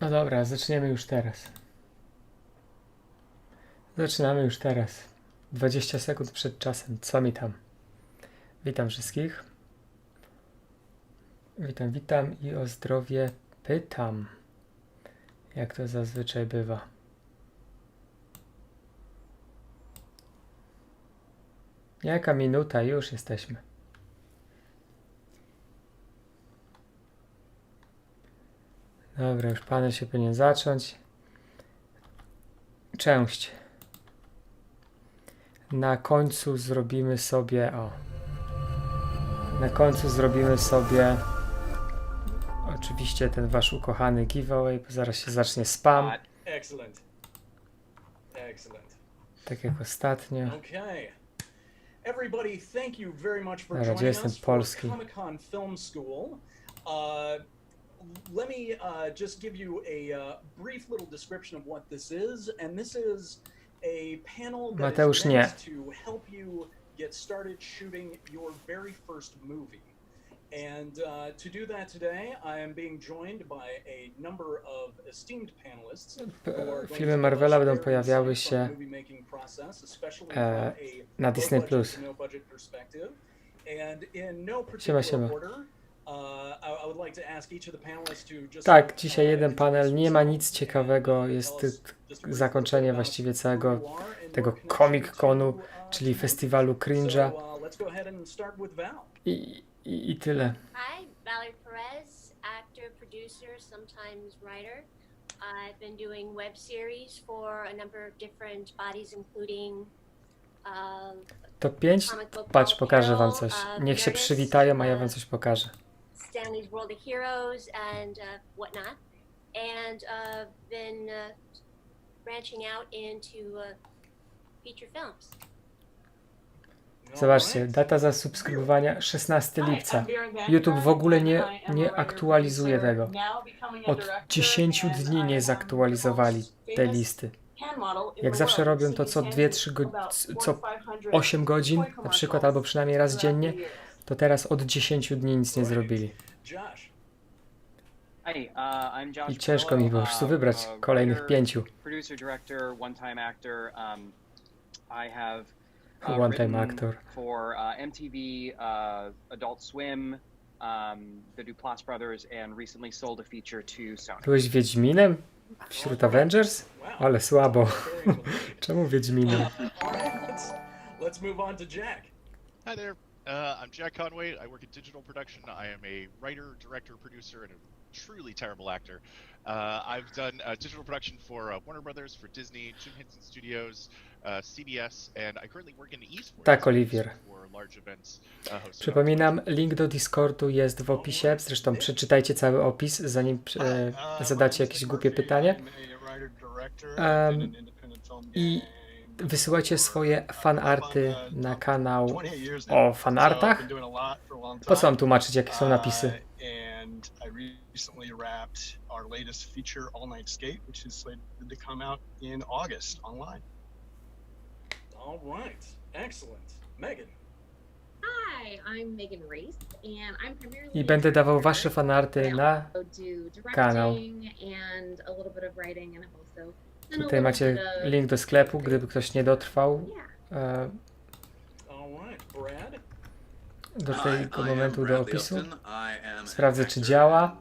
No dobra, zaczniemy już teraz. Zaczynamy już teraz. 20 sekund przed czasem. Co mi tam? Witam wszystkich. Witam i o zdrowie pytam. Jak to zazwyczaj bywa. Jaka minuta? Już jesteśmy. Dobra, już panel się powinien zacząć. Część. Na końcu zrobimy sobie... Na końcu zrobimy sobie... Oczywiście ten wasz ukochany giveaway, bo zaraz się zacznie spam. Excellent. Excellent. Tak jak ostatnio. Okay. Everybody, thank you very much for Dobra, gdzie joining jestem us for polski? Comic-Con Film School. Let me just give you a brief little description of what this is, and this is a panel that Mateusz is nie. meant to help you get started shooting your very first movie. And to do that today, I am being joined by a number of esteemed panelists. Filmy Marvela będą pojawiały się na Disney+. Siema, siema. Tak, dzisiaj jeden panel, nie ma nic ciekawego, jest zakończenie właściwie całego tego Comic-Conu, czyli festiwalu cringe'a. I tyle. Hi, Valerie Perez, actor, producer, sometimes writer. I've been doing web series for a number of different bodies, including Top 5? Patrz, pokażę wam coś. Niech się przywitają, a ja wam coś pokażę. Stanley's World of Heroes and whatnot. And been branching out into feature films. Zobaczcie, data zasubskrybowania 16 lipca. YouTube w ogóle nie aktualizuje tego. Od 10 dni nie zaktualizowali tej listy. Jak zawsze robią to co 8 godzin, na przykład, albo przynajmniej raz dziennie, to teraz od 10 dni nic nie zrobili. I ciężko mi po prostu wybrać kolejnych 5. One-time actor. For MTV, Adult Swim, the Duplass Brothers, and recently sold a feature to Sony. Byłeś Wiedźminem wśród Avengers? Ale słabo. Czemu Wiedźminem? Let's move on to Jack. Hi there. I'm Jack Conway. I work in digital production. I am a writer, director, producer, and a truly terrible actor. I've done digital production for Warner Brothers, for Disney, Jim Henson Studios, CBS, and I currently work in the esports. Tak, Oliwier. For large events, Przypominam, link do Discordu jest w opisie. Zresztą przeczytajcie cały opis, zanim zadacie jakieś głupie pytanie. I wysyłajcie swoje fanarty na kanał o fanartach. Po co mam tłumaczyć, jakie są napisy? Recently wrapped our latest feature, All Night Skate, which is slated to come out in August online. All right, excellent. Megan. Hi, I'm Megan Race, and I'm primarily I będę dawał wasze fanarty na kanał. Tutaj macie link do sklepu, gdyby ktoś nie dotrwał do tego momentu, do opisu. Sprawdzę, czy działa.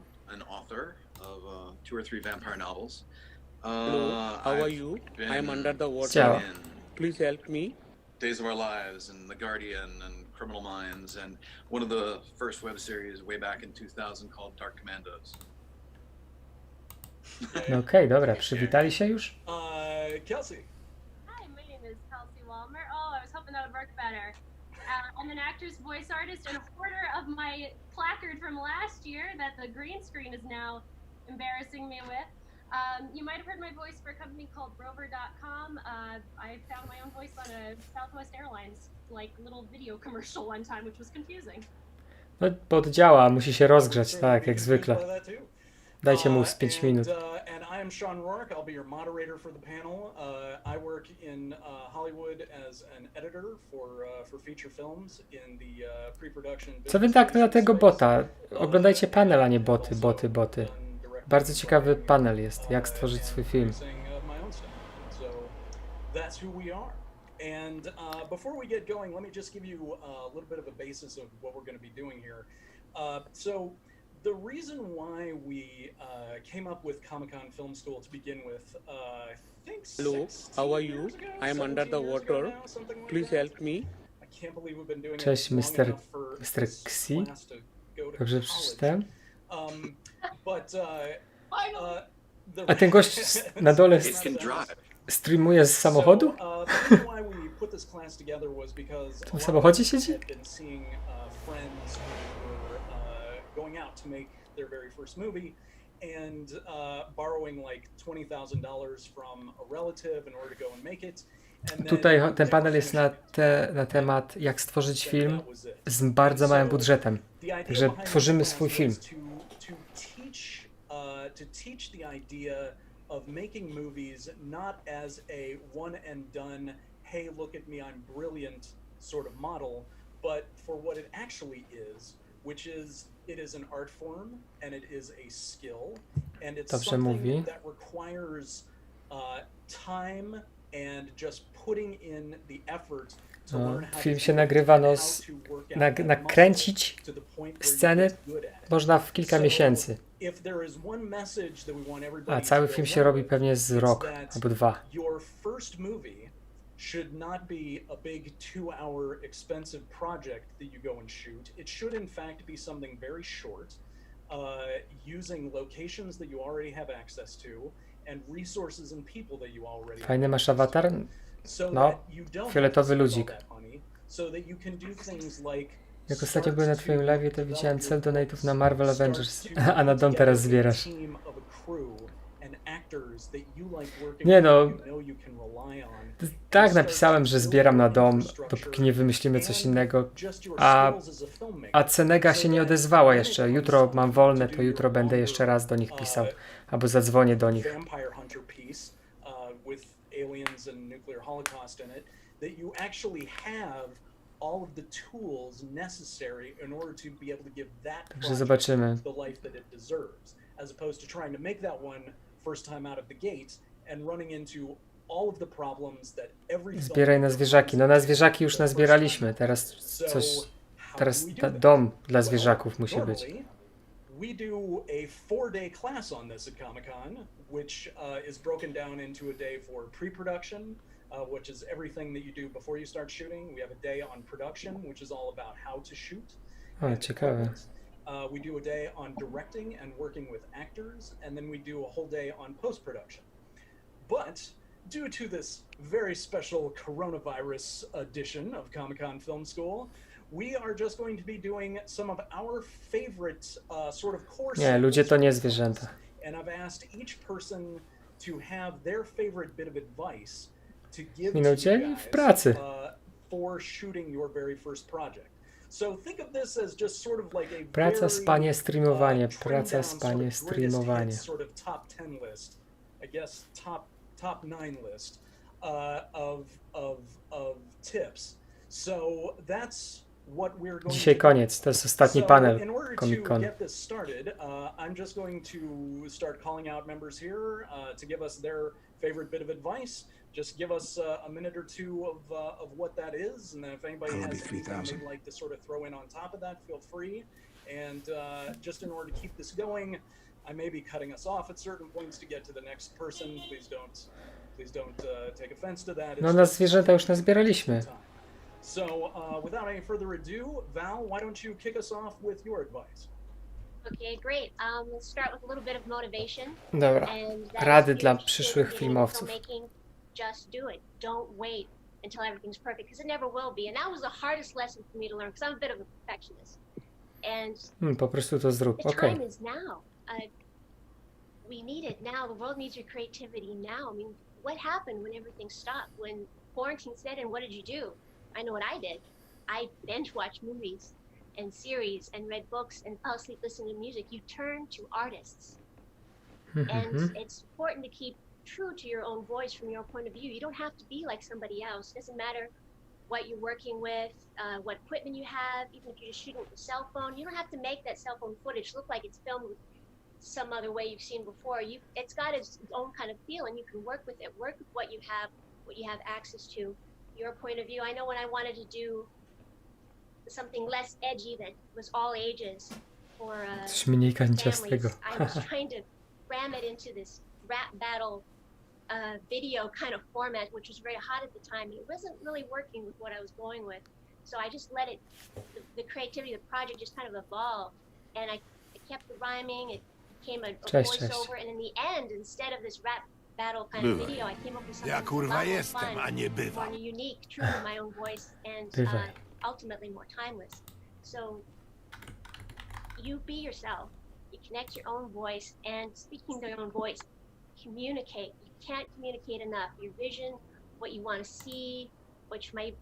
Hello, how are you? I'm under the water. Działa. Please help me. Days of Our Lives and The Guardian and Criminal Minds and one of the first web series way back in 2000 called Dark Commandos. No okej, dobra, przywitali się już? Kelsey. Hi, my name is Kelsey Walmer. Oh, I was hoping that would work better. I'm an actress, voice artist, and a hoarder of my placard from last year that the green screen is now embarrassing me with. You might have heard my voice for a company called Rover.com. I found my own voice on a Southwest Airlines little video commercial one time, which was confusing. No, poddziała, musi się rozgrzać, tak, jak zwykle. Dajcie mu z 5 minut. And I am Sean Rourke. I'll be your moderator for the panel. I work in Hollywood as an editor for feature films in the pre-production. Co wy tak na tego bota? Oglądajcie panel, a nie boty. Bardzo ciekawy panel jest, jak stworzyć swój film. And before we get going, let me just give you a little bit of a basis of what we're going to be doing here. So the reason why we came up with Comic-Con Film School to begin with, I think Hello, how are you? I am under the water. Please help me. I can't believe we've been doing it Cześć, long Mr. enough for Mr. this Xi. class to go to Dobrze college. przeczytałem? A ten gość na dole It can drive. streamuje z samochodu? W samochodzie siedzi? And borrowing like $20,000 from a relative in order to go and make it. Tutaj ten panel jest na temat, jak stworzyć film z bardzo małym budżetem. Także tworzymy swój film. To teach the idea of making movies not as a one and done, hey, look at me, I'm brilliant sort of model, but for what it actually is, which is it is an art form and it is a skill and it's something that requires time and just putting in the effort. Film się nagrywa, nakręcić sceny można w kilka miesięcy. A cały film się robi pewnie z rok albo 2. Your first movie should not be a big 2-hour expensive project that you go and shoot. It should in fact be something very short, using locations that you already have access to and resources and people that you already have. Fajny masz awatar? No, fioletowy ludzik. Jak ostatnio byłem na twoim live, to widziałem cel donate'ów na Marvel Avengers, a na dom teraz zbierasz. Nie no, tak napisałem, że zbieram na dom, dopóki nie wymyślimy coś innego, a Cenega się nie odezwała jeszcze. Jutro mam wolne, to jutro będę jeszcze raz do nich pisał, albo zadzwonię do nich. Aliens and nuclear holocaust in it, that you actually have all of the tools necessary in order to be able to give that project the life that it deserves, as opposed to trying to make that one first time out of the gate and running into all of the problems that every Zbieraj na zwierzaki. No na zwierzaki już nazbieraliśmy, teraz dom dla zwierzaków musi być. We do a 4-day class on this at Comic-Con, which is broken down into a day for pre-production, which is everything that you do before you start shooting. We have a day on production, which is all about how to shoot. O, ciekawe. We do a day on directing and working with actors, and then we do a whole day on post-production. But due to this very special coronavirus edition of Comic-Con Film School, we are just going to be doing some of our favorite sort of courses. Nie, ludzie to nie zwierzęta. And I've asked each person to have their favorite bit of advice to give to you guys for shooting your very first project. So think of this as just sort of like a praca, spanie, streamowanie, praca, spanie, streamowanie. Sort of top 10 list, I guess top 9 list of tips. So that's dzisiaj koniec, to jest ostatni panel Comic-Con. I'm just going to start calling out members here to give us their favorite bit of advice. Just give us a minute or two of what that is, and then if anybody has anything they'd like to sort of throw in on top of that, feel free. And just in order to keep this going, I may be cutting us off at certain points to get to the next person. Please don't take offense to that. No na zwierzęta już nazbieraliśmy. So, without any further ado, Val, why don't you kick us off with your advice? Okay, great. We'll start with a little bit of motivation. Dobra, rady dla przyszłych filmowców. Just do it. Don't wait until everything's perfect, because it never will be. And that was the hardest lesson for me to learn, because I'm a bit of a perfectionist. And po prostu to zrób. The time is now. We need it now. The world needs your creativity now. I mean, what happened when everything stopped? When quarantine set in, what did you do? I know what I did. I binge watched movies and series and read books and fell asleep listening to music. You turn to artists. And it's important to keep true to your own voice from your point of view. You don't have to be like somebody else. It doesn't matter what you're working with, what equipment you have, even if you're just shooting with a cell phone. You don't have to make that cell phone footage look like it's filmed with some other way you've seen before. It's got its own kind of feel, and you can work with it. Work with what you have access to. Your point of view. I know when I wanted to do something less edgy that was all ages for Coś mniej kanciastego. families, I was trying to ram it into this rap battle video kind of format, which was very hot at the time, and it wasn't really working with what I was going with. So I just let it, the creativity of the project just kind of evolved, and I kept the rhyming. It became a voiceover, and in the end, instead of this rap battle kind of video, I came up with something a lot more fun, more unique, true to my own voice, and ultimately more timeless. So you be yourself. You connect your own voice, and speaking to your own voice, communicate. You can't communicate enough. Your vision, what you want to see, which may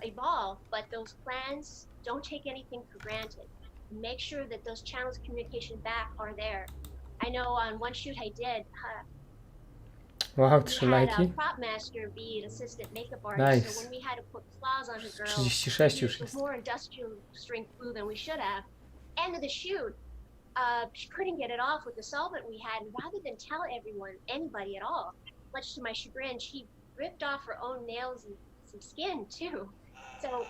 evolve, but those plans, don't take anything for granted. Make sure that those channels of communication back are there. I know on one shoot I did, Wow, we 3 had a lajki. prop master be an assistant makeup artist, Nice. so when we had to put claws on a girl, 36 we już used jest. more industrial strength glue than we should have. End of the shoot, she couldn't get it off with the solvent we had, and rather than tell anybody at all, much to my chagrin, she ripped off her own nails and some skin too. So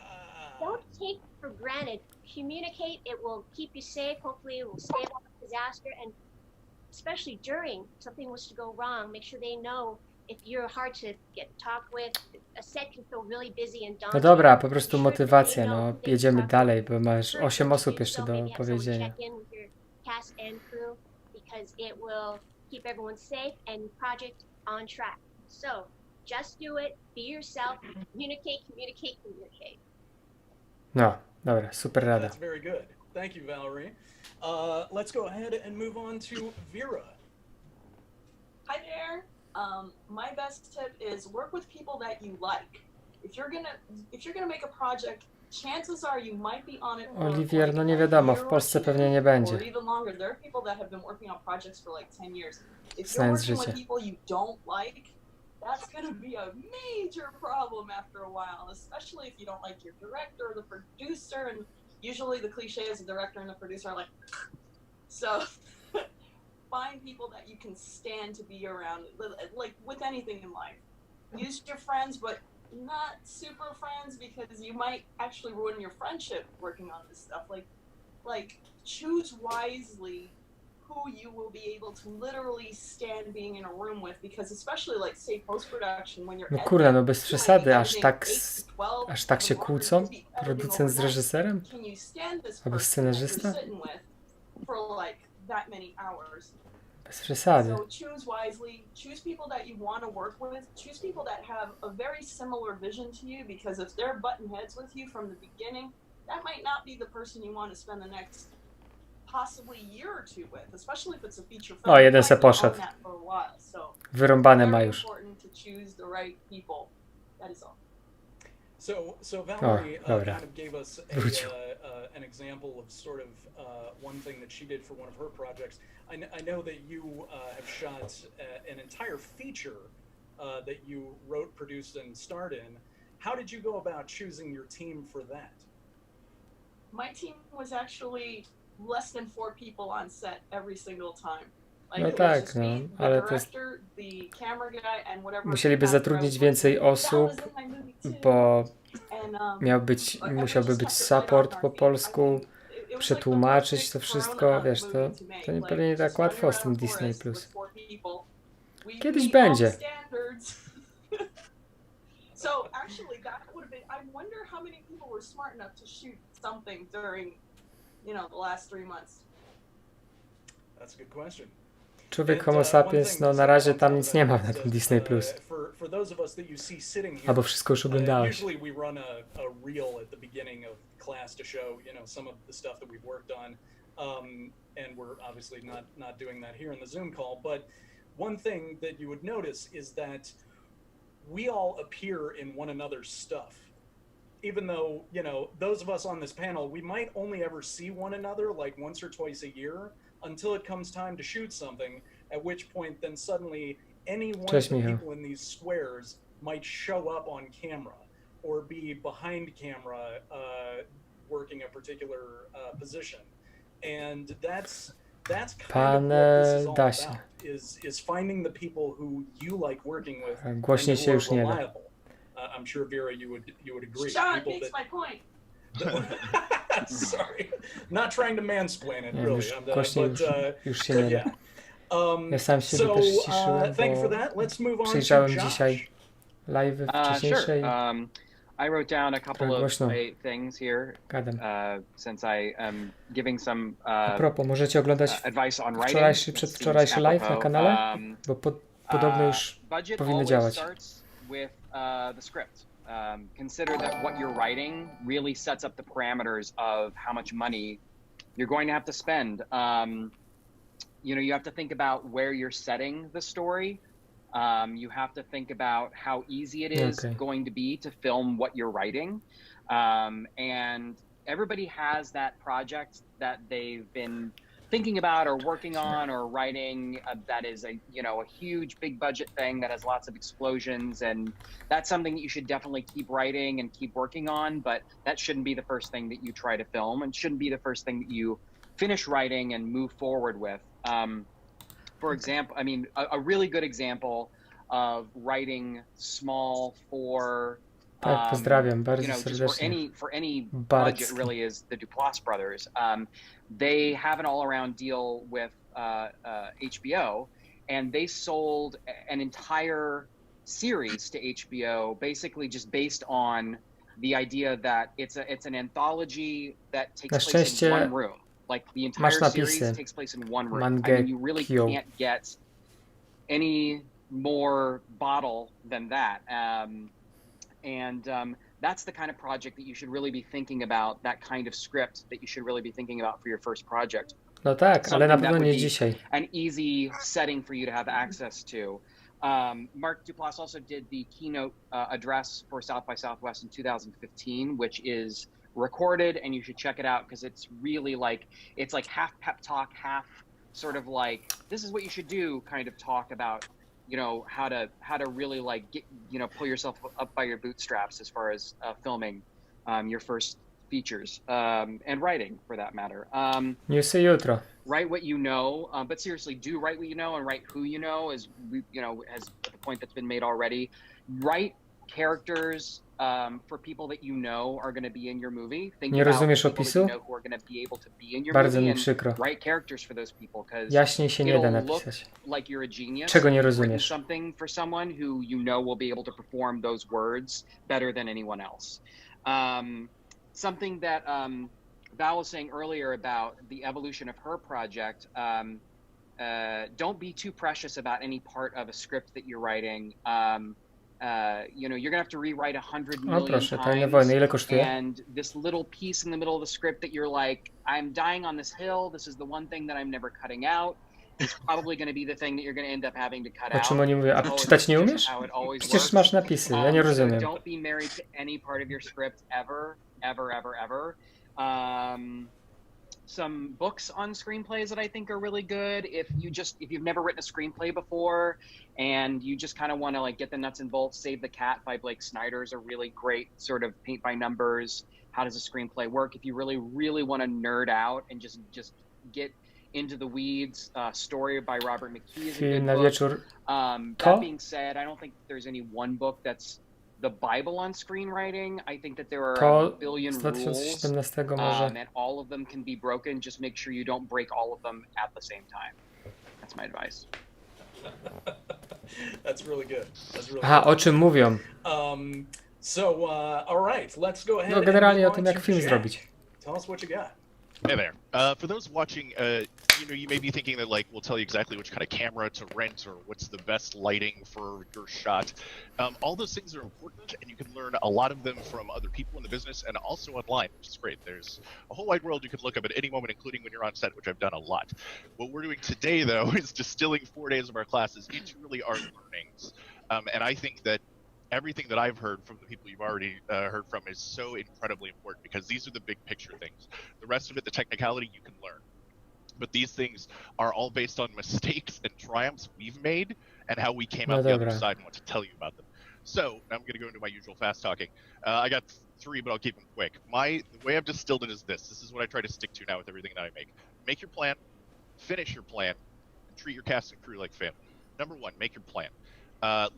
don't take for granted. Communicate. It will keep you safe. Hopefully it will stave off a disaster, and especially during something was to go wrong, make sure they know if you're hard to talk with. A set can feel really busy and daunting. No dobra, po prostu motywacja, no. Jedziemy dalej, bo masz 8 osób jeszcze do powiedzienia. Cast and crew, because it will keep everyone safe and project on track. So just do it, be yourself, communicate, communicate, communicate. No, dobra, super rada. That's very good. Thank you, Valerie. Let's go ahead and move on to Vera. Hi there. My best tip is work with people that you like. If you're gonna make a project, chances are you might be on it for Oliwier, no nie wiadomo, w Polsce pewnie nie będzie. or even longer. There are people that have been working on projects for like 10 years. If you're Znając working życie. with people you don't like, that's gonna be a major problem after a while, especially if you don't like your director or the producer, and usually the cliche is the director and the producer are like, so find people that you can stand to be around, like with anything in life. Use your friends, but not super friends, because you might actually ruin your friendship working on this stuff. Like choose wisely who you will be able to literally stand being in a room with, because especially like say post-production when you're No kurde, no bez przesady, aż tak się kłócą producent z reżyserem? can you stand this Albo person that you're scenarzysta? sitting with for like that many hours? Bez przesady. So choose wisely, choose people that you want to work with, choose people that have a very similar vision to you, because if they're butting heads with you from the beginning, that might not be the person you want to spend the next possibly year or two with, especially if it's a feature film. O, jeden se poszedł. Wyrąbane ma już. Important to choose the right people. That is all. So Valerie dobra. kind of gave us an example of sort of one thing that she did for one of her projects. I know that you have shot an entire feature that you wrote, produced, and starred in. How did you go about choosing your team for that? My team was actually less than 4 people on set every single time. No tak, no, ale to jest... Musieliby zatrudnić więcej osób, bo musiałby być support po polsku, przetłumaczyć to wszystko, wiesz, to pewnie nie tak łatwo z tym Disney+. Kiedyś będzie. So actually that would have been, I wonder how many people were smart enough to shoot something during, the last 3 months. That's a good question. Człowiek Homo sapiens, no na razie tam nic nie ma na tym Disney+. Albo wszystko już oglądałeś. Usually we run a reel at the beginning of class to show, some of the stuff that we've worked on. And we're obviously not doing that here in the Zoom call, but one thing that you would notice is that we all appear in one another's stuff. Even though, those of us on this panel, we might only ever see one another like once or twice a year until it comes time to shoot something, at which point then suddenly any one of the people in these squares might show up on camera or be behind camera working a particular position. And that's that's kind Pan of what this is all da się. about, is finding the people who you like working with and Głośniej who się are już nie da. reliable. I'm sure, Vera, you would agree. Sean People makes my point. Sorry, not trying to mansplain it, Nie, really. już głośniej już się nie da. Yeah. Ja sam siebie też ściszyłem, thank you for bo that. Let's move on to przejrzałem Josh. dzisiaj live'y wcześniejsze Sure. i I wrote down a couple of głośno things here gadam. since I am giving some A propos, możecie oglądać advice on writing. wczorajszy, przedwczorajszy live na kanale, bo podobno już budget powinny always działać. starts with the script. Consider that what you're writing really sets up the parameters of how much money you're going to have to spend. You know, you have to think about where you're setting the story. You have to think about how easy it is going to be to film what you're writing. And everybody has that project that they've been thinking about or working on or writing that is a huge big budget thing that has lots of explosions, and that's something that you should definitely keep writing and keep working on, but that shouldn't be the first thing that you try to film and shouldn't be the first thing that you finish writing and move forward with. For example, I mean, a really good example of writing small for Tak, pozdrawiam bardzo just serdecznie. for any budget really is the Duplass brothers. They have an all-around deal with HBO, and they sold an entire series to HBO, basically just based on the idea that it's an anthology that takes place in one room. Like the entire series takes place in one room. I mean, you really can't get any more bottle than that. That's the kind of project that you should really be thinking about, that kind of script that you should really be thinking about for your first project. No tak, ale na pewno nie dzisiaj. An easy setting for you to have access to. Mark Duplass also did the keynote address for South by Southwest in 2015, which is recorded, and you should check it out because it's really it's like half pep talk, half sort of like this is what you should do kind of talk about, you know, how to really get, you know, pull yourself up by your bootstraps as far as filming your first features and writing for that matter. Newsy jutro. Write what you know, but seriously, do write what you know and write who you know, as the point that's been made already. Write characters for people that you know are going to be in your movie. Think Nie rozumiesz about people opisu? that you know who are going to be able to be in your Bardzo movie mi przykro. and write characters for those people, because Jaśniej się nie da it'll look napisać. like you're a genius. Czego nie Written rozumiesz? something for someone who you know will be able to perform those words better than anyone else. Something that Val was saying earlier about the evolution of her project, don't be too precious about any part of a script that you're writing. You know, you're gonna have to rewrite 100 million proszę, Tajne times, Wojny, ile kosztuje? and this little piece in the middle of the script that you're like, I'm dying on this hill, this is the one thing that I'm never cutting out, it's probably going to be the thing that you're going to end up having to cut O out. czym oni mówią? A Oh, czytać nie it's just umiesz? how it always Przecież works. masz napisy, ja nie So rozumiem. don't be married to any part of your script ever, ever, ever, ever. Some books on screenplays that I think are really good. If you've never written a screenplay before and you just kind of want to like get the nuts and bolts, Save the Cat by Blake Snyder is a really great sort of paint by numbers. How does a screenplay work? If you really, really want to nerd out and just get into the weeds, Story by Robert McKee is a Film good na book. wieczór. That being said, I don't think there's any one book that's the Bible on screenwriting. I think that there are a billion z rules, 2017 może. and all of them can be broken. Just make sure you don't break all of them at the same time. That's my advice. That's really good. That's really Aha, good. o czym mówią? All right, let's go ahead. No generalnie o and tym, move jak on film to zrobić. Tell us what you got. Hey there. For those watching, you know, you may be thinking that like we'll tell you exactly which kind of camera to rent or what's the best lighting for your shot. All those things are important, and you can learn a lot of them from other people in the business and also online, which is great. There's a whole wide world you can look up at any moment, including when you're on set, which I've done a lot. What we're doing today, though, is distilling 4 days of our classes into really our learnings. And I think that everything that I've heard from the people you've already heard from is so incredibly important, because these are the big picture things. The rest of it, the technicality, you can learn. But these things are all based on mistakes and triumphs we've made and how we came out the other side and want to tell you about them. So I'm going to go into my usual fast talking. I got 3, but I'll keep them quick. The way I've distilled it is this. This is what I try to stick to now with everything that I make. Make your plan, finish your plan, and treat your cast and crew like family. Number one, make your plan.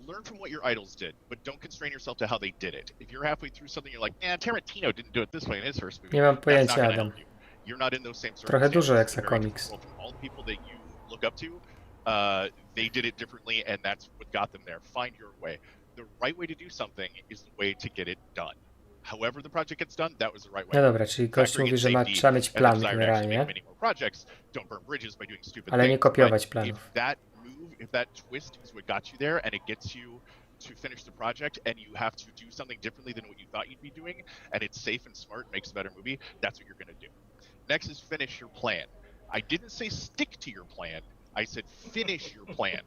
Learn from what your idols did, but don't constrain yourself to how they did it. If you're halfway through something, you're like, Tarantino didn't do it this way in his first movie. Nie mam That's not pojęcia, gonna Adam. help you. You're not in those same Trochę dużo jak circumstances. za You're very komiks. different from all the people that you look up to. They did it differently, and that's what got them there. Find your way. The right way to do something is the way to get it done. However the project gets done, that was the right way. No dobra, czyli gość mówi, że trzeba mieć plan generalnie, ale nie kopiować planów. If that twist is what got you there and it gets you to finish the project and you have to do something differently than what you thought you'd be doing and it's safe and smart, makes a better movie, that's what you're going to do. Next is finish your plan. I didn't say stick to your plan. I said finish your plan.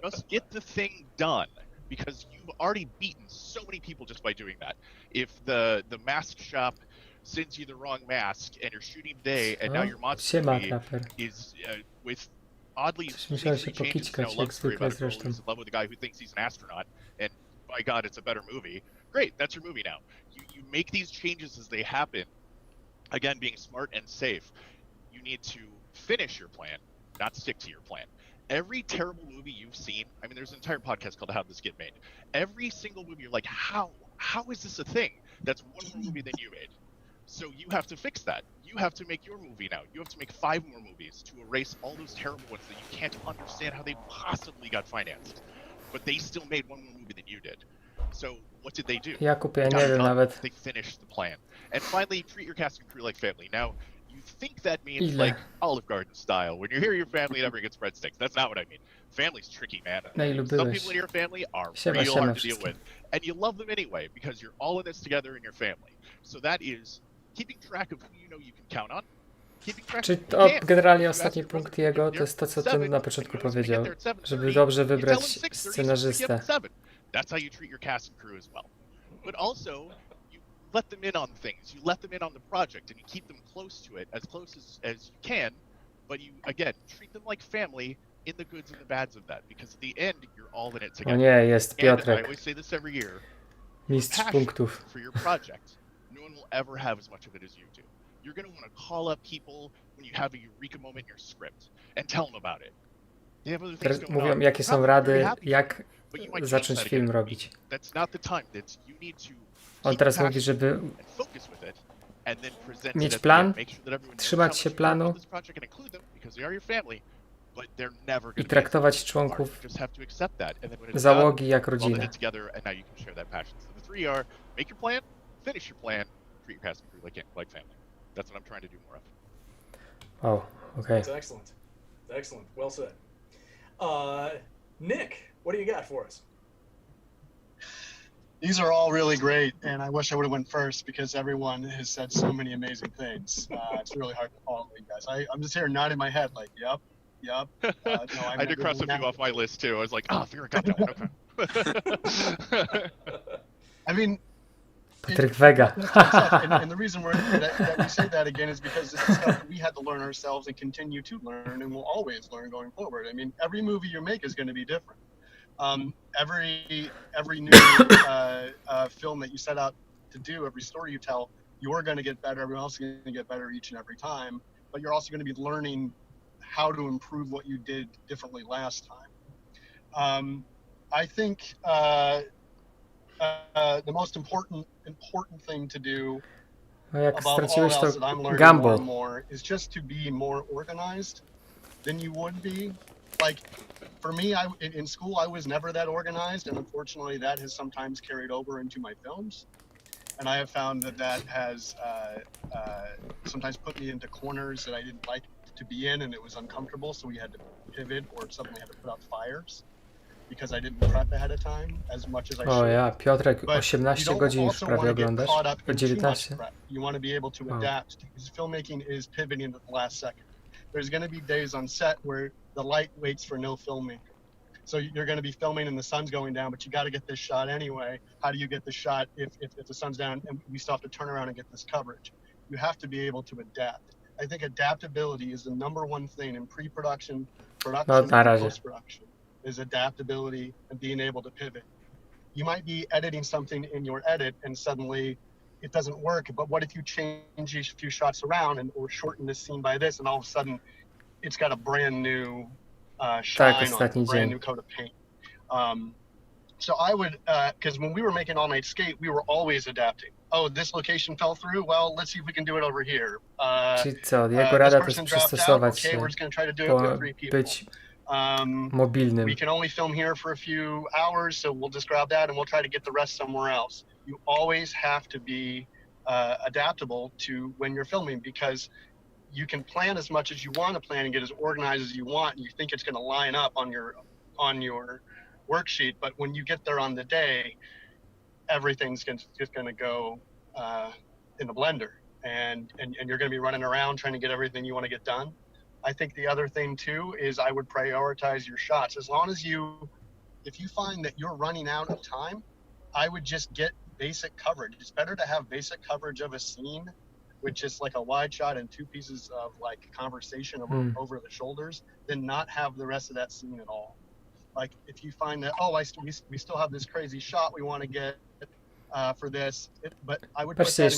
Just get the thing done because you've already beaten so many people just by doing that. If the mask shop sends you the wrong mask and you're shooting today and now your monster movie is with oddly Musiałem się pokićkać, jak zwykle zresztą. in love with a guy who thinks he's an astronaut, and by God, it's a better movie. Great, that's your movie now. You make these changes as they happen. Again, being smart and safe. You need to finish your plan, not stick to your plan. Every terrible movie you've seen, I mean, there's an entire podcast called How This Get Made. Every single movie, you're like, how is this a thing? That's one more movie than you made. So you have to fix that. You have to make your movie now. You have to make 5 more movies to erase all those terrible ones that you can't understand how they possibly got financed. But they still made one more movie than you did. So what did they do? Jakub, ja nie wiem nawet. They finished the plan. And finally, treat your cast and crew like family. Now, you think that means like Olive Garden style. When you're here, your family never gets breadsticks. That's not what I mean. Family's tricky, man. Some people in your family are real hard to deal with. And you love them anyway because you're all in this together in your family. So that is keeping track of who you know you can count on. Czy to generalnie ostatni punkt jego to jest to, co ty na początku powiedział, żeby dobrze wybrać scenarzystę. That's how you treat your cast and crew as well. But also, you let them in on things. You let them in on the project and you keep them close to it, as close as you can. But you, again, treat them like family in the goods and the bads of that. Because at the end, you're all in it together. O nie, jest And I Piotrek. always say this every year. Mistrz punktów. For your project, no one will ever have as much of it as you do. You're going to want to call up people when you have a eureka moment in your script and tell them about it. They have other things going on. Mówią, jakie są rady, jak zacząć film robić. That's not the time. That's you need to On teraz mówi, żeby mieć plan, trzymać się planu i traktować członków załogi jak rodzinę. Wow, okay. That's excellent. Excellent. Well said. Nick, what do you got for us? These are all really great, and I wish I would have went first because everyone has said so many amazing things. It's really hard to follow you guys. I'm just here nodding my head like, yep. No, I did cross a few off my list too. I was like, I figured I got that one. Okay. I mean, Patryk Vega. and the reason that we say that again is because this is stuff we had to learn ourselves and continue to learn, and we'll always learn going forward. I mean, every movie you make is going to be different. Every new film that you set out to do, every story you tell, you're going to get better. Everyone else is going to get better each and every time. But you're also going to be learning how to improve what you did differently last time. I think the most important thing to do jak above all straciłeś else to that I'm learning Gambo. more and more is just to be more organized than you would be. Like, for me, in school, I was never that organized, and unfortunately, that has sometimes carried over into my films. And I have found that has sometimes put me into corners that I didn't like to be in, and it was uncomfortable, so we had to pivot or suddenly had to put out fires because I didn't prep ahead of time as much as I should. O ja, Piotrek, But 18 you godzin don't już also prawie want to get oglądasz? caught up O in too much 19? prep. You want to be able to adapt because filmmaking is pivoting at the last second. There's going to be days on set where the light waits for no filmmaker. So you're going to be filming and the sun's going down, but you got to get this shot anyway. How do you get the shot if the sun's down and we still have to turn around and get this coverage? You have to be able to adapt. I think adaptability is the #1 thing in pre-production, production, and post-production, is adaptability and being able to pivot. You might be editing something in your edit and suddenly it doesn't work, but what if you change a few shots around or shorten this scene by this, and all of a sudden it's got a brand new shine on it, ostatni brand dzień. new coat of paint. So I would, because when we were making All Night Skate, we were always adapting. Oh, this location fell through. Well, let's see if we can do it over here. Czyli co, jego This rada to jest person dropped out. przystosować Okay, się, we're just going to try to do it with 3 people. być mobilnym. We can only film here for a few hours, so we'll just grab that and we'll try to get the rest somewhere else. You always have to be adaptable to when you're filming, because you can plan as much as you want to plan and get as organized as you want, and you think it's going to line up on your worksheet, but when you get there on the day, everything's just going to go in the blender, and you're going to be running around trying to get everything you want to get done. I think the other thing too is I would prioritize your shots. As long as if you find that you're running out of time, I would just get basic coverage. It's better to have basic coverage of a scene with just like a wide shot and 2 pieces of like conversation over the shoulders than not have the rest of that scene at all. Like if you find that, oh, we still have this crazy shot we want to get for this, but I would Patrzcie,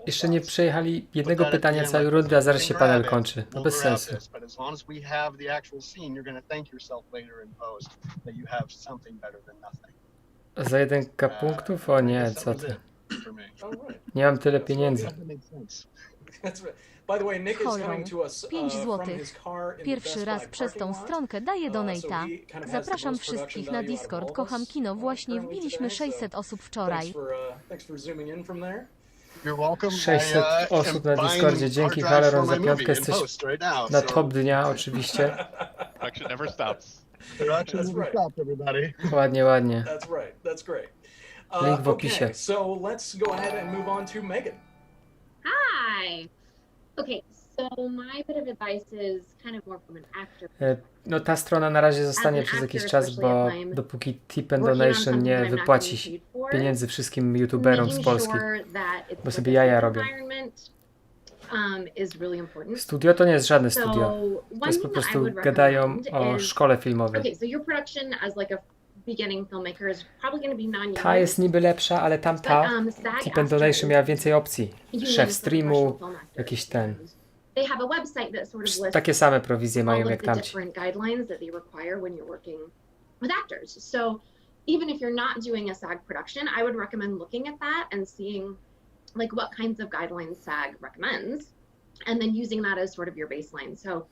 jeszcze nie przejechali jednego pytania całej rundy, a zaraz się panel kończy. No bez sensu. But as long as we have the actual scene, you're going to thank yourself later in post that you have something better than nothing. Za 1K punktów? O nie, co ty. Nie mam tyle pieniędzy. Holą, 5 złotych. Pierwszy raz przez tą stronkę daję donate'a. Zapraszam wszystkich na Discord. Kocham kino. Właśnie wbiliśmy 600 osób wczoraj. 600 osób na Discordzie. Dzięki Haleron za piątkę. Jesteś na top dnia oczywiście. Ładnie, ładnie. Link w opisie. Hi. Okay, so my bit of advice is kind of more from an actor. No ta strona na razie zostanie przez jakiś czas, bo dopóki Tip and Donation nie wypłaci pieniędzy wszystkim youtuberom z Polski, bo sobie jaja robią. Studio to nie jest żadne studio. To jest po prostu gadają o szkole filmowej. Ta jest niby lepsza, ale tamta Tip and Donation miała więcej opcji. Szef streamu, jakiś ten. Takie same prowizje mają jak tamci. Even if you're not doing a SAG production, I would recommend looking at that and seeing like what kinds of guidelines SAG recommends, and then using that as sort of your baseline. So,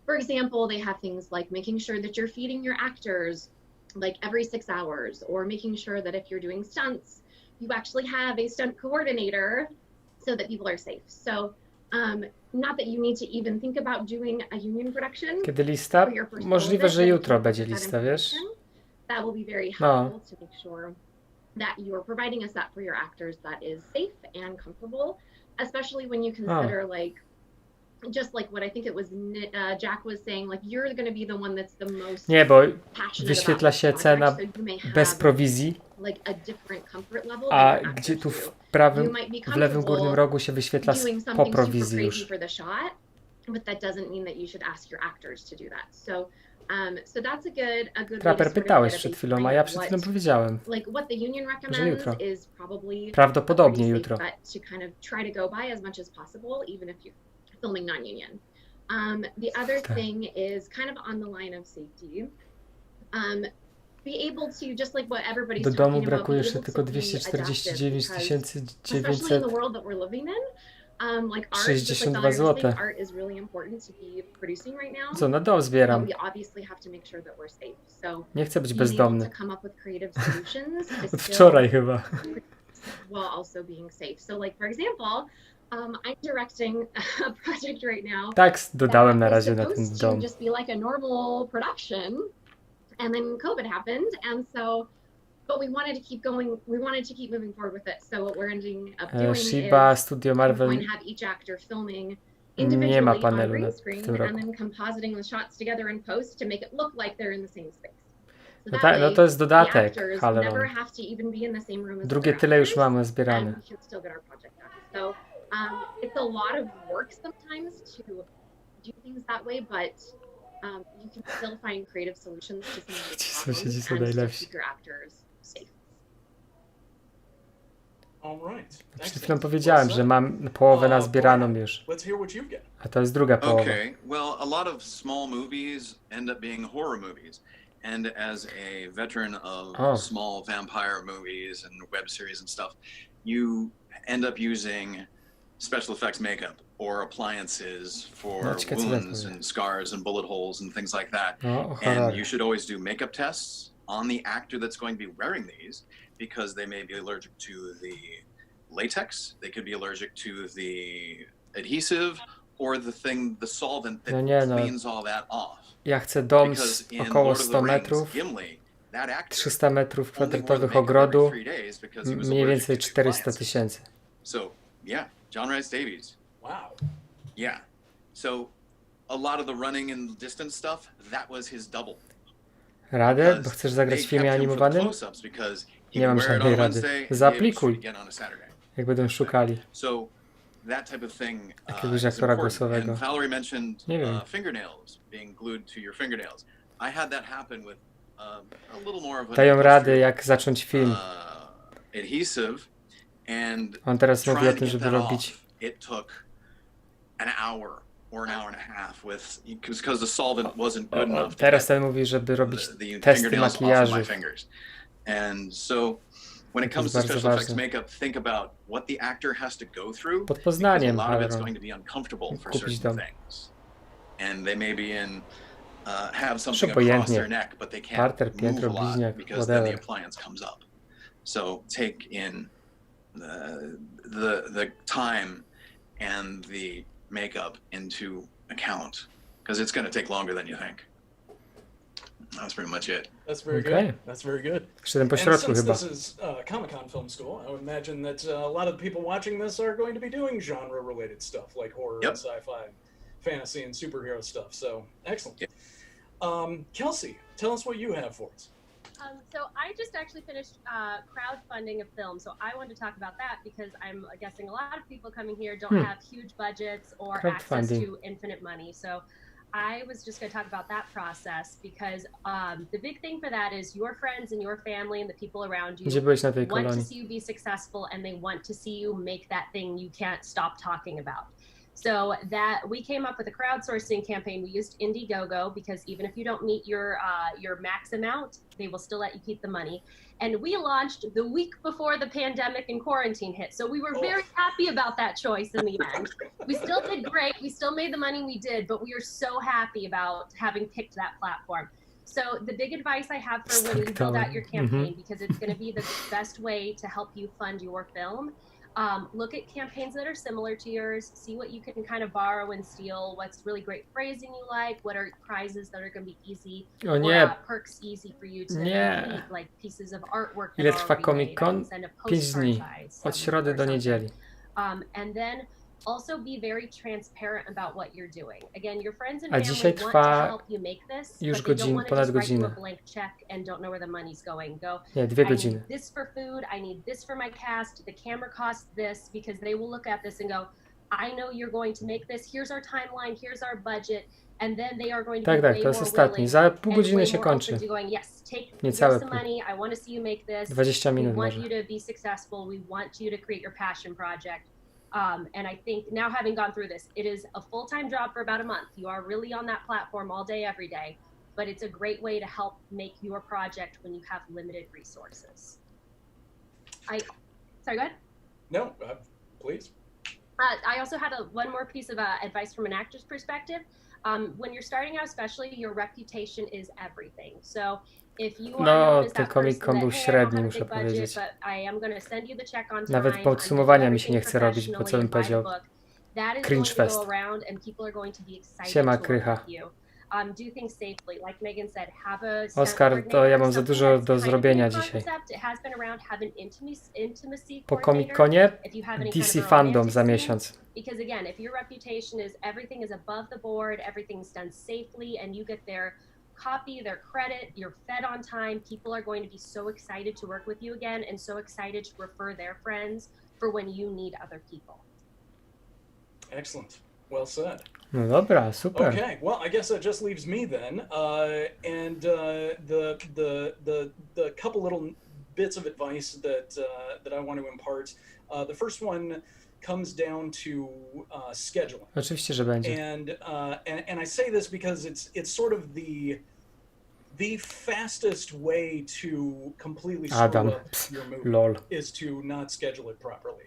for example, they have things like making sure that you're feeding your actors like every 6 hours, or making sure that if you're doing stunts, you actually have a stunt coordinator so that people are safe. So, not that you need to even think about doing a union production. Kiedy lista? Możliwe, że jutro będzie lista, wiesz? That will be very helpful to make sure that you're providing a set for your actors that is safe and comfortable, especially when you consider like just like what I think it was Jack was saying, like you're going to be the one that's the most. Nie, bo wyświetla się cena bez prowizji, a gdzie tu w prawym, w lewym górnym rogu się wyświetla po prowizji już. Trapper, pytałeś przed chwilą, a ja przed chwilą powiedziałem, że jutro. Prawdopodobnie jutro. Filming non-union. The other thing is kind of on the line of safety. Be able to, just like what everybody's Do domu talking about, brakuje jeszcze tylko 249 900. Like art, 62 like złote. art is really important to be producing right now. Co, na dom zbieram. We obviously have to make sure that we're safe. So nie chcę być bezdomny. Od still, wczoraj chyba. While also being safe. So like for example, I'm directing a project right now. Tak, dodałem na razie na ten dom. Just be like a normal production, and then COVID happened, and so, but we wanted to keep going. We wanted to keep moving forward with it. So what we're ending up doing Shiba, is Studio Marvel. we're going to have each actor filming Nie individually ma on panelu green na screen, tym roku. and then compositing the shots together in post to make it look like they're in the same space. So No to jest dodatek, Haleron. never have to even be in the same room as Drugie the tyle już directors, mamy zbierane. and we can still get our project done. So it's a lot of work sometimes to do things that way, but you can still find creative solutions to some of Ci these sąsiedzi problems są and still najlepsi. keep your actors safe. Przed chwilą powiedziałem, że mam połowę nazbieraną już. A to jest druga połowa. Okay, well, a lot of small movies end up being horror movies. And as a veteran of small vampire movies and web series and stuff, you end up using special effects makeup or appliances for wounds and scars and bullet holes and things like that. And you should always do makeup tests on the actor that's going to be wearing these, because they may be allergic to the latex, they could be allergic to the adhesive, or the solvent that cleans all that off. Ja chcę dom z około 100 metrów, 300 metrów kwadratowych ogrodu, mniej więcej 400 000. So, yeah, John Rhys Davies. Wow. Yeah. So, a lot of the running and distance stuff, that was his double. Radę? Bo chcesz zagrać w filmie animowanym? Nie mam żadnej rady. Zaaplikuj, jak będą szukali jakiegoś aktora głosowego. Nie wiem. Dają radę, jak zacząć film. On teraz mówi o tym, żeby robić teraz ten mówi, żeby robić testy makijażu. When it comes to special effects makeup, think about what the actor has to go through. Pod Poznaniem, a lot of it's going to be uncomfortable for certain things. And they may be have something across their neck, but they can't move a lot because then the appliance comes up. So take in the time and the makeup into account, because it's going to take longer than you think. That's pretty much it. That's very good. That's very good. Po środku chyba. This is Comic-Con Film School. I would imagine that a lot of the people watching this are going to be doing genre-related stuff like horror and sci-fi, fantasy and superhero stuff. So excellent. Kelsey, tell us what you have for us. So I just actually finished crowdfunding a film, so I wanted to talk about that because I'm guessing a lot of people coming here don't have huge budgets or access to infinite money. So I was just going to talk about that process because the big thing for that is your friends and your family and the people around you want to see you be successful, and they want to see you make that thing you can't stop talking about. So that we came up with a crowdsourcing campaign. We used Indiegogo because even if you don't meet your max amount, they will still let you keep the money. And we launched the week before the pandemic and quarantine hit. So we were very happy about that choice in the end. We still did great. We still made the money we did, but we are so happy about having picked that platform. So the big advice I have for when you build out your campaign, because it's going to be the best way to help you fund your film, look at campaigns that are similar to yours, see what you can kind of borrow and steal, what's really great phrasing you like, what are prizes that are going to be easy, or perks easy for you to keep, like pieces of artwork. Ile trwa Comic-Con? 5 dni, od środy do niedzieli. And then also be very transparent about what you're doing. Again, your friends and A family dzisiaj want to trwa help you make this, już but they don't want to ponad just write you a godzinę. blank check and don't know where the money's going. Nie, 2 I godziny. need this for food, I need this for my cast, the camera costs this, because they will look at this and go, I know you're going to make this, here's our timeline, here's our budget, and then they are going to be way to jest more ostatni. willing Za pół and godziny way się more kończy. open to going, yes, take Niecałe some pół. money, I want to see you make this, 20 minut we want może. you to be successful, we want you to create your passion project. And I think now, having gone through this, it is a full-time job for about a month. You are really on that platform all day, every day, but it's a great way to help make your project when you have limited resources. Sorry, go ahead. No, please. I also had one more piece of advice from an actor's perspective. When you're starting out, especially, your reputation is everything. So if you are known as ten that person Comic-Con był that, hey, I średni, don't have a muszę big budget, powiedzieć. but I am going to send you the check on time. Nawet I'm podsumowania doing mi się nie chce robić, bo co bym powiedział? That is Cringe going to fest. go around and people are going to be excited Siema, to Krycha. work with you. Do things safely. Like Megan said, have a stunt Oskar, to ja coordinator, mam za something dużo that's do kind of zrobienia new dzisiaj. concept. It has been around, have an intimacy Po coordinator. Comic-Conie If you have any DC kind of Fandom romantic za scene. miesiąc. Because again, if your reputation is everything is above the board, everything's done safely, and you get their copy, their credit, you're fed on time, people are going to be so excited to work with you again and so excited to refer their friends for when you need other people. Excellent. Well said. No dobra, super. Okay, well, I guess that just leaves me then, and the couple little bits of advice that I want to impart. The first one comes down to scheduling. Oczywiście, że będzie. And I say this because it's sort of the fastest way to completely screw up your movie is to not schedule it properly.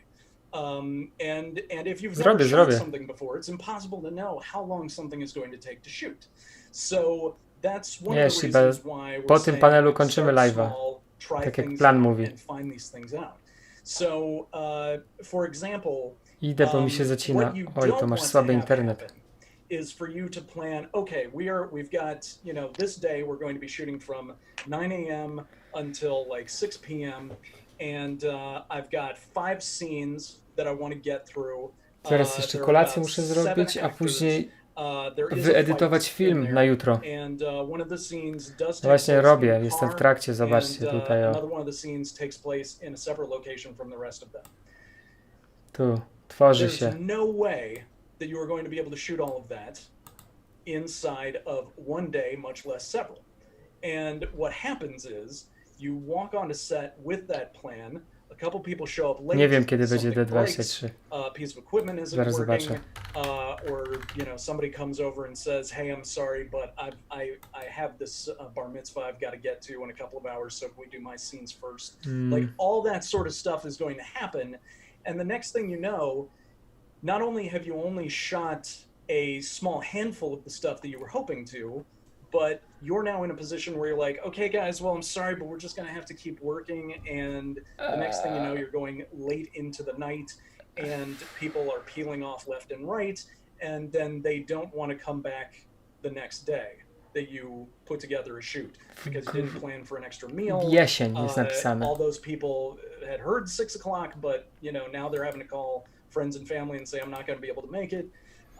And if you've never shot something before, it's impossible to know how long something is going to take to shoot. So that's one of the reasons why we're po tym panelu kończymy live'a. Tak jak plan mówi. So, for example, idę, bo mi się zacina. Oj, to masz słaby internet. Is for you to plan, okay, we've got, you know, this day we're going to be shooting from 9 a.m. until like 6 p.m. And I've got 5 scenes that I want to get through. Teraz jeszcze kolację muszę zrobić, a później wyedytować film na jutro. Właśnie robię, jestem w trakcie, zobaczcie tutaj. Tu, tworzy się. That you are going to be able to shoot all of that inside of one day, much less several. And what happens is you walk onto set with that plan. A couple people show up late. Nie wiem, kiedy będzie D23. Piece of equipment isn't working, or you know, somebody comes over and says, "Hey, I'm sorry, but I have this bar mitzvah I've got to get to in a couple of hours, so can we do my scenes first?" Like all that sort of stuff is going to happen, and the next thing you know, not only have you only shot a small handful of the stuff that you were hoping to, but you're now in a position where you're like, okay, guys, well, I'm sorry, but we're just going to have to keep working. And the next thing you know, you're going late into the night and people are peeling off left and right. And then they don't want to come back the next day that you put together a shoot because you didn't plan for an extra meal. Jesień jest napisane. All those people had heard 6 o'clock, but you know, now they're having to call friends and family and say, I'm not going to be able to make it.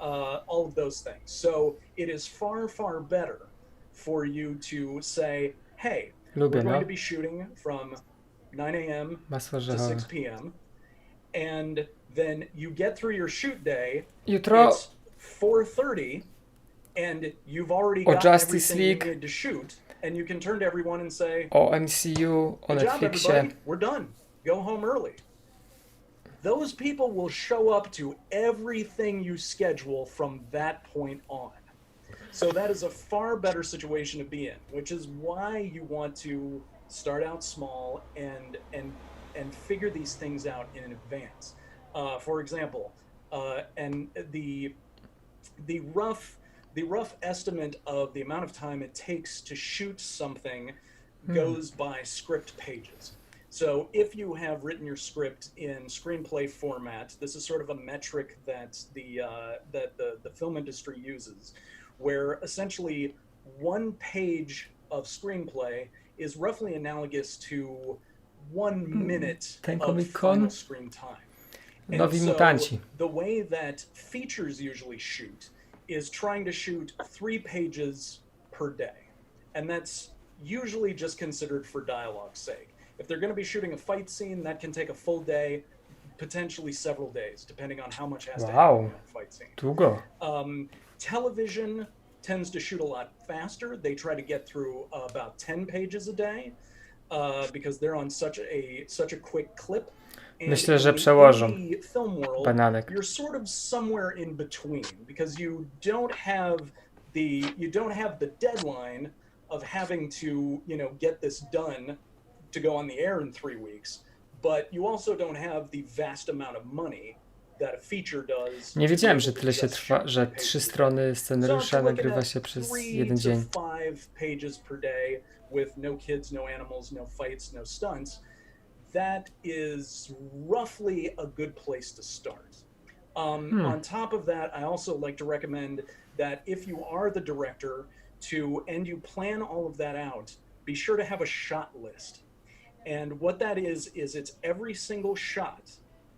All of those things. So it is far, far better for you to say, hey, we're going to be shooting from 9 a.m. to 6 p.m. And then you get through your shoot day, it's 4:30, and you've already got everything you need to shoot, and you can turn to everyone and say, MCU o Netflixie. We're done. Go home early. Those people will show up to everything you schedule from that point on. So that is a far better situation to be in, which is why you want to start out small and figure these things out in advance. For example, and the rough estimate of the amount of time it takes to shoot something goes by script pages. So if you have written your script in screenplay format, this is sort of a metric that the film industry uses, where essentially 1 page of screenplay is roughly analogous to 1 minute of final screen time. And so the way that features usually shoot is trying to shoot 3 pages per day. And that's usually just considered for dialogue's sake. If they're going to be shooting a fight scene, that can take a full day, potentially several days, depending on how much has to happen in that fight scene. Długo. Television tends to shoot a lot faster. They try to get through about 10 pages a day because they're on such a quick clip. Myślę, że przełożą bananek. You're sort of somewhere in between because you don't have the deadline of having to, you know, get this done to go on the air in 3 weeks, but you also don't have the vast amount of money that a feature does. Nie wiedziałem, że tyle się trwa, że 3 strony scenariusza nagrywa się przez 1 dzień. 5 pages per day with no kids, no animals, no fights, no stunts. That is roughly a good place to start. On top of that, I also like to recommend that if you are the director and you plan all of that out, be sure to have a shot list. And what that is it's every single shot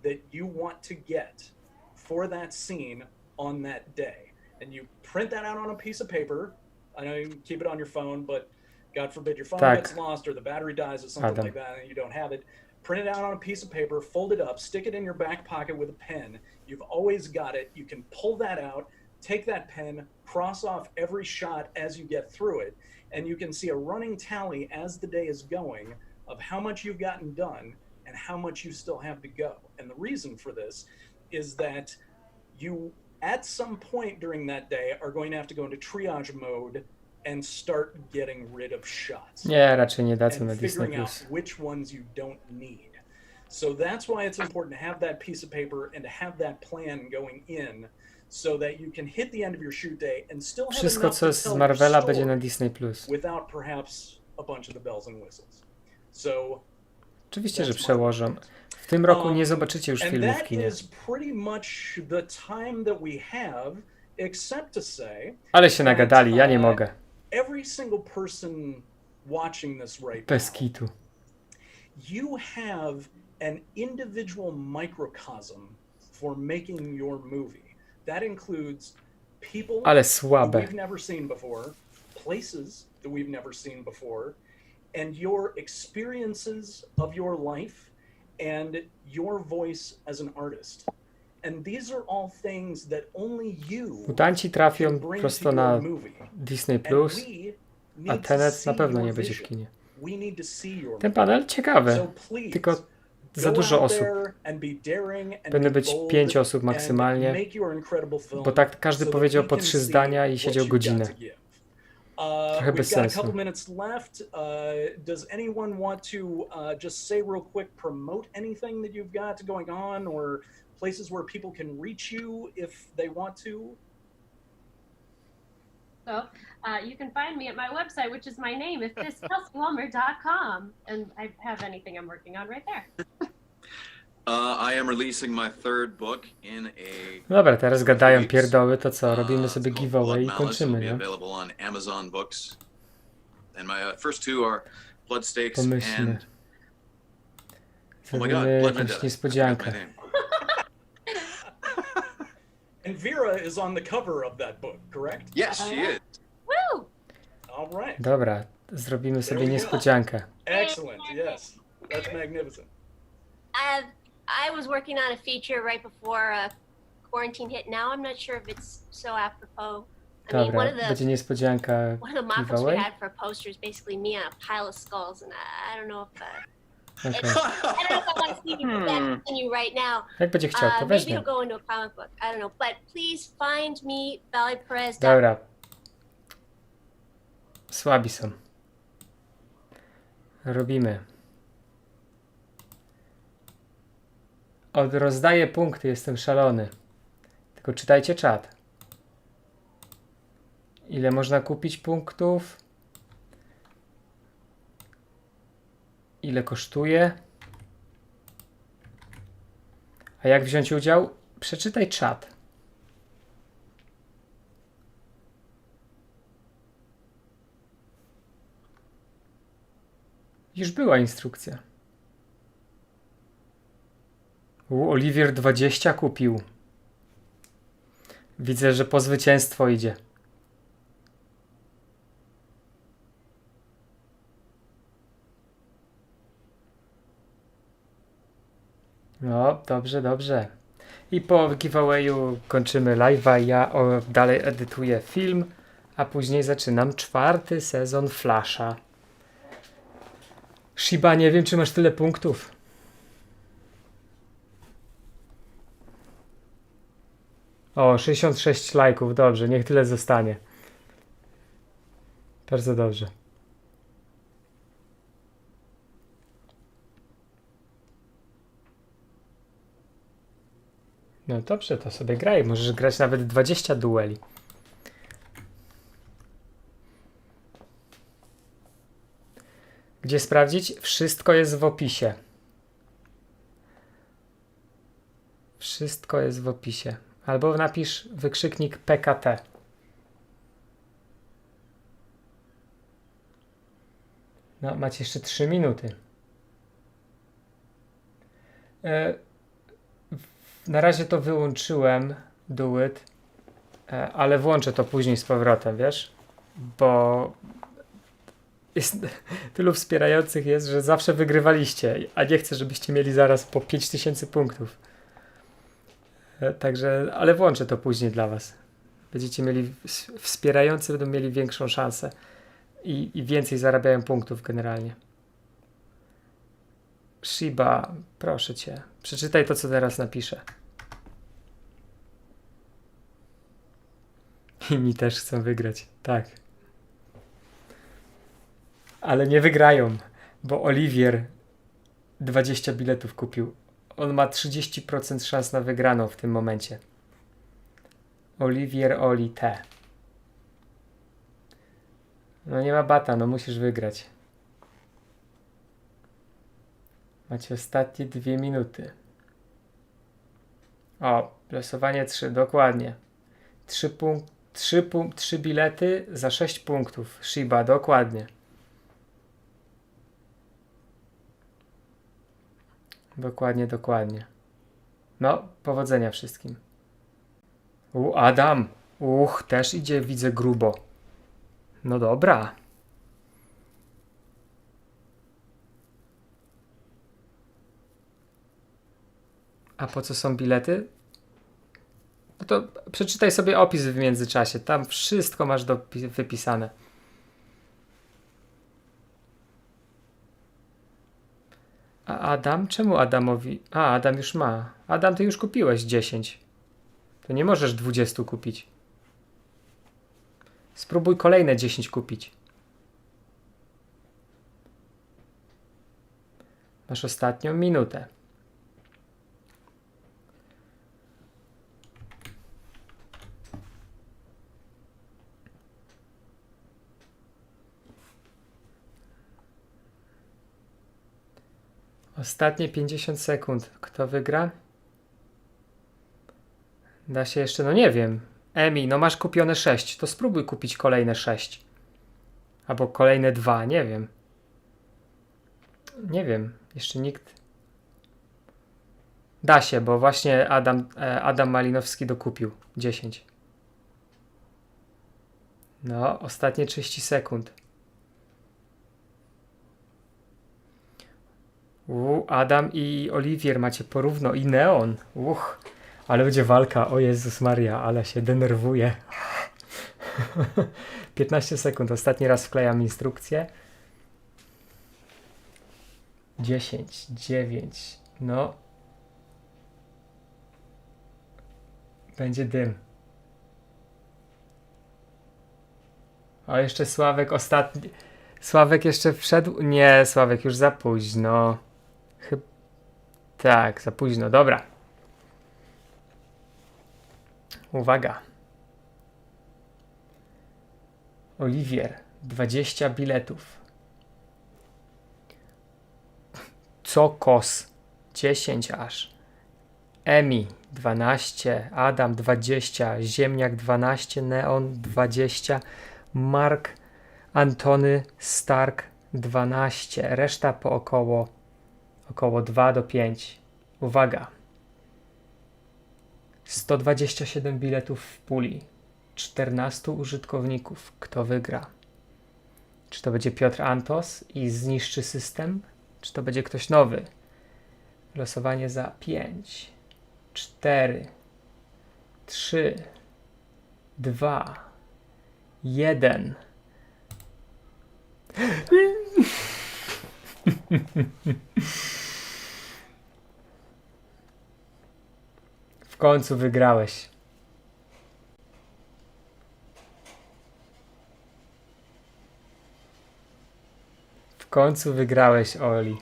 that you want to get for that scene on that day. And you print that out on a piece of paper. I know you can keep it on your phone, but God forbid your phone gets lost or the battery dies or something like that and you don't have it. Print it out on a piece of paper, fold it up, stick it in your back pocket with a pen. You've always got it. You can pull that out, take that pen, cross off every shot as you get through it, and you can see a running tally as the day is going of how much you've gotten done and how much you still have to go. And the reason for this is that you, at some point during that day, are going to have to go into triage mode and start getting rid of shots. Nie, raczej nie dadzą na And Disney+. figuring out which ones you don't need. So that's why it's important to have that piece of paper and to have that plan going in so that you can hit the end of your shoot day and still have Wszystko, enough co to jest z tell Marvela, your będzie na story Disney+. without perhaps a bunch of the bells and whistles. So Oczywiście, że przełożą. W tym roku nie zobaczycie już and filmów w that kinie. is pretty much the time that we have, except to say Ale się nagadali, ja nie mogę. every single person watching this right Bez now, kitu. you have an individual microcosm for making your movie. That includes people Ale that słabe. we've never seen before, places that we've never seen before, and your experiences of your life and your voice as an artist. And these are all things that only you Mutanci can trafią bring prosto to na your movie. Disney+, And we a need to Tenet see na pewno your nie będzie w vision. kinie. We need to see your Ten vision. panel ciekawy, So please, tylko za go dużo out osób. there and be daring and Powinno be być bold 5 osób and maksymalnie, make your incredible film bo tak każdy so that powiedział we po can 3 see zdania i what siedział you've got godzinę. to give. Trochę We've bez got a sensu. couple minutes left. Does anyone want to just say real quick, promote anything that you've got going on or places where people can reach you if they want to? So you can find me at my website, which is my name, if this HalseyWalmer.com, and I have anything I'm working on right there. I am releasing my third book in a Dobra, teraz gadają pierdoły, to co? Robimy sobie it's called giveaway i Blood Malice. It will kończymy, be nie? available on Amazon Books. And my first two are Blood Stakes Pomyślmy. and oh my God, Zrobimy Blood jakąś Vendetta. niespodziankę. That's my name. And Vera is on the cover of that book, correct? Yes, she is. Woo! All right. Dobra, zrobimy sobie we go. niespodziankę. Excellent. Yes. That's magnificent. I was working on a feature right before quarantine hit. Now I'm not sure if it's so apropos. I mean, Dobra, one of będzie the niespodzianka mock-ups we giveaway. had for a poster is basically me on a pile of skulls, and I don't know if Okay. I don't know if I want to see that in you right now. Jak będzie chciał, to Maybe weźmie. it'll go into a comic book. I don't know, but please find me valleyperez. Dobra. Słabi są. Robimy. Rozdaję punkty, jestem szalony. Tylko czytajcie czat. Ile można kupić punktów? Ile kosztuje? A jak wziąć udział? Przeczytaj czat. Już była instrukcja. Oliwier 20 kupił. Widzę, że po zwycięstwo idzie. No, dobrze, dobrze. I po giveawayu kończymy live'a. Ja dalej edytuję film, a później zaczynam 4. sezon Flasha. Shiba, nie wiem, czy masz tyle punktów. O, 66 lajków, dobrze, niech tyle zostanie. Bardzo dobrze. No dobrze, to sobie graj. Możesz grać nawet 20 dueli. Gdzie sprawdzić? Wszystko jest w opisie. Wszystko jest w opisie. Albo napisz wykrzyknik PKT. No, macie jeszcze 3 minuty. Na razie to wyłączyłem do it, ale włączę to później z powrotem, wiesz? Bo jest, tylu wspierających jest, że zawsze wygrywaliście, a nie chcę, żebyście mieli zaraz po 5000 punktów. Także, ale włączę to później dla was. Będziecie mieli, wspierający będą mieli większą szansę i więcej zarabiają punktów generalnie. Shiba, proszę cię. Przeczytaj to, co teraz napiszę. Inni też chcą wygrać. Tak. Ale nie wygrają, bo Oliwier 20 biletów kupił. On ma 30% szans na wygraną w tym momencie. Oliwier Oli T. No nie ma bata, no musisz wygrać. Macie ostatnie 2 minuty. O, losowanie 3, dokładnie. 3 bilety za 6 punktów. Shiba, dokładnie. Dokładnie, dokładnie. No, powodzenia wszystkim. Adam. Też idzie, widzę, grubo. No dobra. A po co są bilety? No to przeczytaj sobie opis w międzyczasie. Tam wszystko masz wypisane. A Adam? Czemu Adamowi? A, Adam już ma. Adam, ty już kupiłeś 10. To nie możesz 20 kupić. Spróbuj kolejne 10 kupić. Masz ostatnią minutę. Ostatnie 50 sekund. Kto wygra? Da się jeszcze, no nie wiem. Emi, no masz kupione 6. To spróbuj kupić kolejne 6. Albo kolejne 2, nie wiem. Nie wiem, jeszcze nikt. Da się, bo właśnie Adam Malinowski dokupił 10. No, ostatnie 30 sekund. Adam i Oliwier macie porówno i Neon. Ale będzie walka. O Jezus Maria, ale się denerwuję. 15 sekund. Ostatni raz wklejam instrukcję. 10, 9. No. Będzie dym. O, jeszcze Sławek ostatni. Sławek jeszcze wszedł? Nie, Sławek już za późno. Tak, za późno. Dobra. Uwaga. Oliwier, 20 biletów. Cokos, 10 aż. Emi, 12. Adam, 20. Ziemniak, 12. Neon, 20. Mark, Antony, Stark, 12. Reszta po około 2 do 5. Uwaga. 127 biletów w puli. 14 użytkowników. Kto wygra? Czy to będzie Piotr Antos i zniszczy system? Czy to będzie ktoś nowy? Losowanie za 5, 4, 3, 2, 1. W końcu wygrałeś. W końcu wygrałeś, Oli.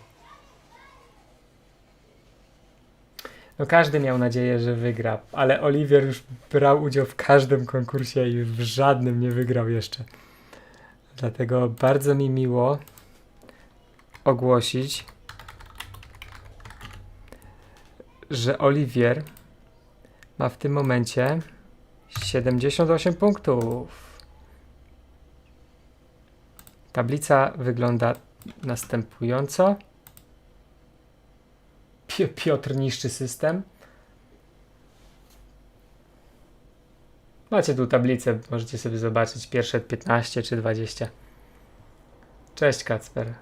No każdy miał nadzieję, że wygra, ale Oliwier już brał udział w każdym konkursie i już w żadnym nie wygrał jeszcze. Dlatego bardzo mi miło ogłosić, że Oliwier ma w tym momencie 78 punktów. Tablica wygląda następująco. Piotr niszczy system. Macie tu tablicę, możecie sobie zobaczyć pierwsze 15 czy 20. Cześć Kacper.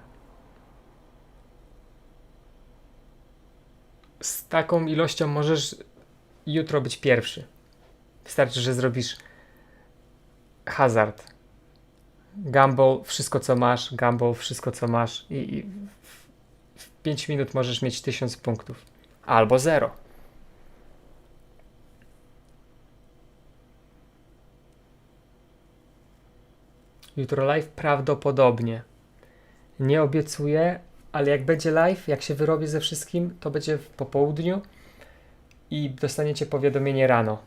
Z taką ilością możesz jutro być pierwszy. Wystarczy, że zrobisz hazard. Gamble, wszystko co masz, gamble, wszystko co masz i w 5 minut możesz mieć 1000 punktów. Albo 0. Jutro live? Prawdopodobnie. Nie obiecuję, ale jak będzie live, jak się wyrobię ze wszystkim, to będzie w popołudniu i dostaniecie powiadomienie rano.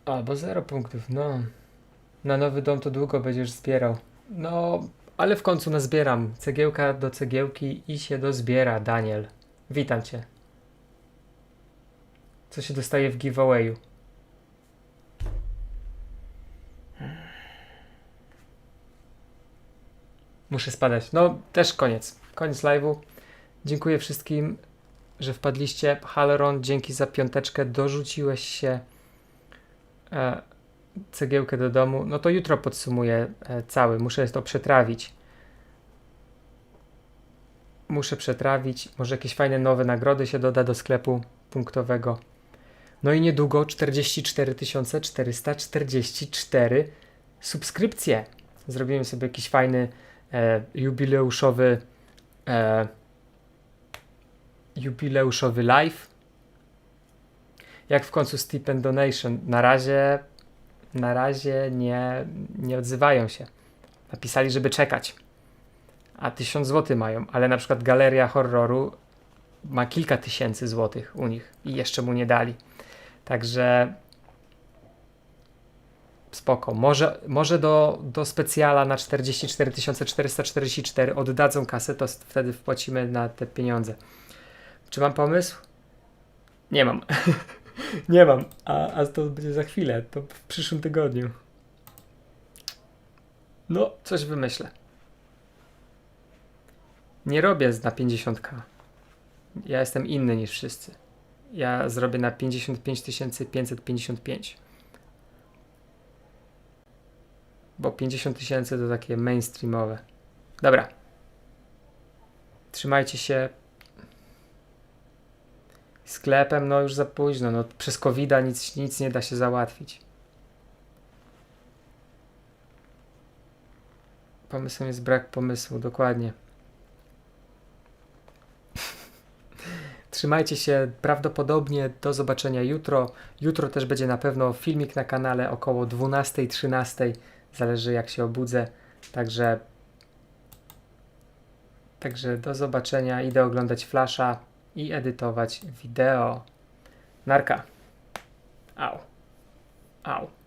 Albo 0 punktów, no. Na nowy dom to długo będziesz zbierał. No, ale w końcu nazbieram. Cegiełka do cegiełki i się dozbiera, Daniel. Witam cię. Co się dostaje w giveawayu? Muszę spadać. No, też koniec. Koniec live'u. Dziękuję wszystkim, że wpadliście. Haleron, dzięki za 5. Dorzuciłeś się cegiełkę do domu. No to jutro podsumuję cały. Muszę to przetrawić. Muszę przetrawić. Może jakieś fajne nowe nagrody się doda do sklepu punktowego. No i niedługo 44 444 subskrypcje. Zrobimy sobie jakiś fajny jubileuszowy live. Jak w końcu Steep and Donation? Na razie nie odzywają się. Napisali, żeby czekać. A 1000 zł mają, ale na przykład Galeria Horroru ma kilka tysięcy złotych u nich i jeszcze mu nie dali. Także spoko. Może do specjala na 44 444 oddadzą kasę, to wtedy wpłacimy na te pieniądze. Czy mam pomysł? Nie mam. Nie mam. A to będzie za chwilę. To w przyszłym tygodniu. No, coś wymyślę. Nie robię na 50k. Ja jestem inny niż wszyscy. Ja zrobię na 55 555. Bo 50 000 to takie mainstreamowe. Dobra. Trzymajcie się. Sklepem, no już za późno. No, przez COVID-a nic nie da się załatwić. Pomysłem jest brak pomysłu, dokładnie. Trzymajcie się, prawdopodobnie do zobaczenia jutro. Jutro też będzie na pewno filmik na kanale około 12-13. Zależy jak się obudzę. Także do zobaczenia. Idę oglądać Flasha i edytować wideo. Narka. Au. Au.